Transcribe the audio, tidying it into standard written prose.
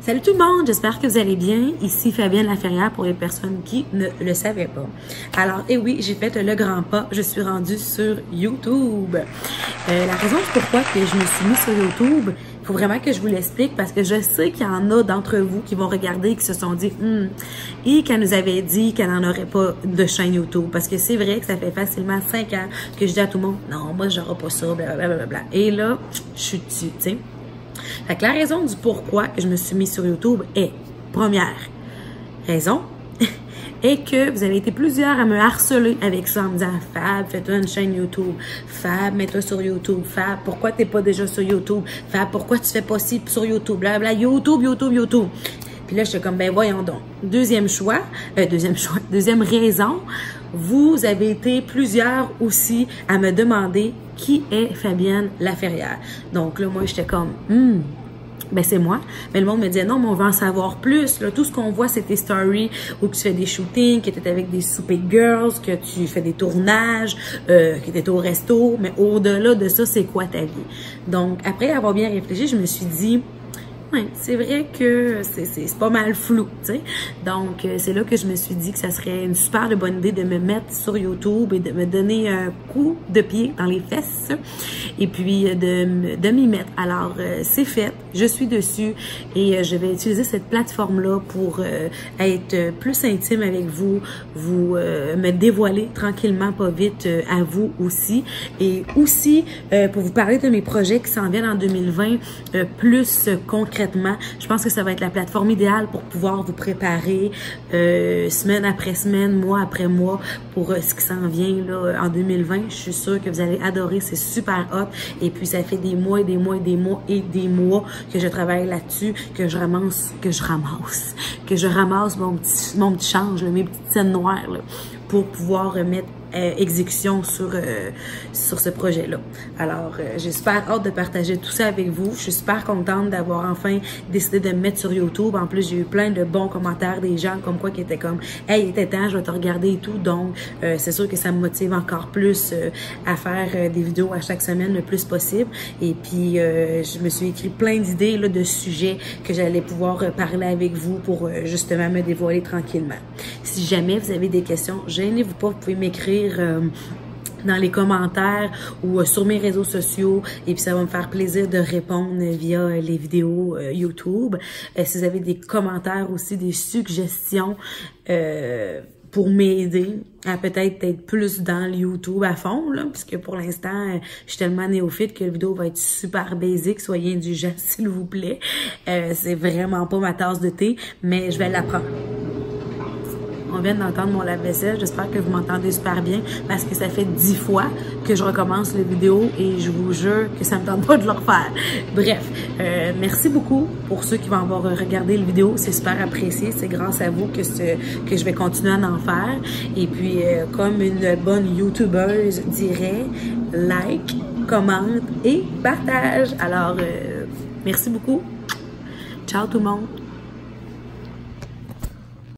Salut tout le monde, j'espère que vous allez bien. Ici Fabienne Laferrière pour les personnes qui ne le savaient pas. Alors, oui, j'ai fait le grand pas, je suis rendue sur YouTube. La raison pourquoi que je me suis mise sur YouTube, il faut vraiment que je vous l'explique parce que je sais qu'il y en a d'entre vous qui vont regarder et qui se sont dit et qu'elle nous avait dit qu'elle n'en aurait pas de chaîne YouTube. Parce que c'est vrai que ça fait facilement 5 ans que je dis à tout le monde, non, moi j'aurai pas ça, blablabla. Et là, je suis dessus, tu sais. Fait que la raison du pourquoi je me suis mise sur YouTube est, première raison, est que vous avez été plusieurs à me harceler avec ça en me disant « Fab, fais-toi une chaîne YouTube. Fab, mets-toi sur YouTube. Fab, pourquoi t'es pas déjà sur YouTube? Fab, pourquoi tu fais pas ci sur YouTube? Blablabla, YouTube. » Puis là, j'étais comme « Ben voyons donc. » Deuxième raison, vous avez été plusieurs aussi à me demander qui est Fabienne Laferrière. Donc là, moi, j'étais comme ben c'est moi. Mais le monde me disait non, mais on veut en savoir plus. Là, tout ce qu'on voit, c'est tes stories où tu fais des shootings, que tu es avec des souper girls, que tu fais des tournages, que tu es au resto. Mais au-delà de ça, c'est quoi ta vie? Donc, après avoir bien réfléchi, je me suis dit, ouais, c'est vrai que c'est pas mal flou, tu sais. Donc, c'est là que je me suis dit que ça serait une super bonne idée de me mettre sur YouTube et de me donner un coup de pied dans les fesses et puis de m'y mettre. Alors, c'est fait, je suis dessus et je vais utiliser cette plateforme-là pour être plus intime avec vous, me dévoiler tranquillement, pas vite, à vous aussi. Et aussi, pour vous parler de mes projets qui s'en viennent en 2020, plus concrètement. Je pense que ça va être la plateforme idéale pour pouvoir vous préparer semaine après semaine, mois après mois pour ce qui s'en vient là, en 2020. Je suis sûre que vous allez adorer, c'est super hot. Et puis ça fait des mois et des mois et des mois et des mois que je travaille là-dessus, que je ramasse mon petit change, là, mes petites scènes noires là, pour pouvoir mettre exécution sur ce projet-là. Alors, j'ai super hâte de partager tout ça avec vous. Je suis super contente d'avoir enfin décidé de me mettre sur YouTube. En plus, j'ai eu plein de bons commentaires des gens comme quoi qui étaient comme « Hey, il était temps, je vais te regarder et tout. » Donc, c'est sûr que ça me motive encore plus à faire des vidéos à chaque semaine le plus possible. Et puis, je me suis écrit plein d'idées là, de sujets que j'allais pouvoir parler avec vous pour justement me dévoiler tranquillement. Si jamais vous avez des questions, gênez-vous pas, vous pouvez m'écrire dans les commentaires ou sur mes réseaux sociaux et puis ça va me faire plaisir de répondre via les vidéos YouTube. Si vous avez des commentaires aussi, des suggestions pour m'aider à peut-être être plus dans le YouTube à fond, là, puisque pour l'instant, je suis tellement néophyte que la vidéo va être super basique. Soyez indulgents, s'il vous plaît. C'est vraiment pas ma tasse de thé, mais je vais l'apprendre. On vient d'entendre mon lave-vaisselle. J'espère que vous m'entendez super bien parce que ça fait 10 fois que je recommence les vidéos et je vous jure que ça me tente pas de le refaire. Bref, merci beaucoup pour ceux qui vont avoir regardé la vidéo. C'est super apprécié. C'est grâce à vous que je vais continuer à en faire. Et puis, comme une bonne YouTubeuse dirait, like, commente et partage. Alors, merci beaucoup. Ciao tout le monde.